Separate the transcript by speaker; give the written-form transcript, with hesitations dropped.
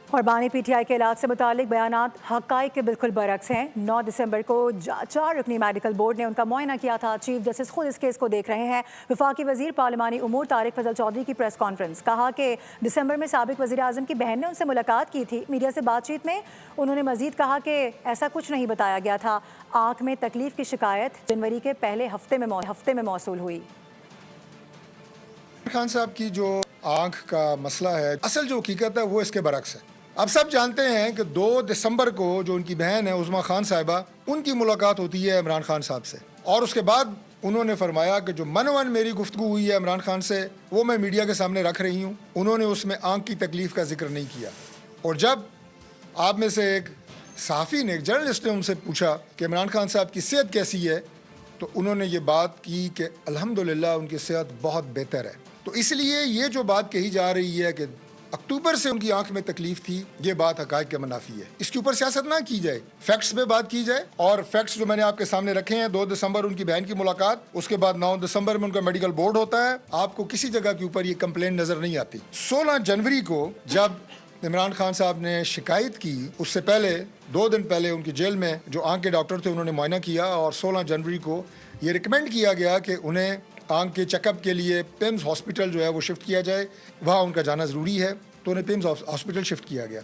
Speaker 1: اور بانی P T I کے علاج سے متعلق بیانات حقائق کے بالکل برعکس ہیں۔ 9 دسمبر کو 4 رکنی میڈیکل بورڈ نے ان کا معائنہ کیا تھا۔ چیف جسٹس خود اس کیس کو دیکھ رہے ہیں۔ وفاقی وزیر پارلیمانی امور طارق فضل چودھری کی پریس کانفرنس، کہا کہ دسمبر میں سابق وزیر اعظم کی بہن نے ان سے ملاقات کی تھی۔ میڈیا سے بات چیت میں انہوں نے مزید کہا کہ ایسا کچھ نہیں بتایا گیا تھا۔ آنکھ میں تکلیف کی شکایت جنوری کے پہلے ہفتے میں موصول ہوئی۔
Speaker 2: خان صاحب کی جو آنکھ کا مسئلہ ہے، اصل جو حقیقت ہے وہ اس کے برعکس ہے۔ اب سب جانتے ہیں کہ 2 دسمبر کو جو ان کی بہن ہے عظمیٰ خان صاحبہ، ان کی ملاقات ہوتی ہے عمران خان صاحب سے، اور اس کے بعد انہوں نے فرمایا کہ جو من میری گفتگو ہوئی ہے عمران خان سے وہ میں میڈیا کے سامنے رکھ رہی ہوں۔ انہوں نے اس میں آنکھ کی تکلیف کا ذکر نہیں کیا۔ اور جب آپ میں سے ایک صحافی نے، ایک جرنلسٹ نے ان سے پوچھا کہ عمران خان صاحب کی صحت کیسی ہے، تو انہوں نے یہ بات کی کہ الحمدللہ ان کی صحت بہت بہتر ہے۔ تو اس لیے یہ جو بات کہی جا رہی ہے کہ اکتوبر سے ان کی آنکھ میں تکلیف تھی، یہ بات حقائق کے منافی ہے۔ اس کے اوپر سیاست نہ کی جائے، فیکٹس پہ بات کی جائے، اور فیکٹس جو میں نے آپ کے سامنے رکھے ہیں: 2 دسمبر ان کی بہن کی ملاقات، اس کے بعد 9 دسمبر میں ان کا میڈیکل بورڈ ہوتا ہے۔ آپ کو کسی جگہ کے اوپر یہ کمپلین نظر نہیں آتی۔ 16 جنوری کو جب عمران خان صاحب نے شکایت کی، اس سے پہلے 2 دن پہلے ان کی جیل میں جو آنکھ کے ڈاکٹر تھے انہوں نے معائنہ کیا، اور 16 جنوری کو یہ ریکمینڈ کیا گیا کہ انہیں آنکھ کے چیک اپ کے لیے پیمز ہاسپٹل جو ہے وہ شفٹ کیا جائے، وہاں ان کا جانا ضروری ہے، تو انہیں پیمز ہاسپٹل شفٹ کیا گیا۔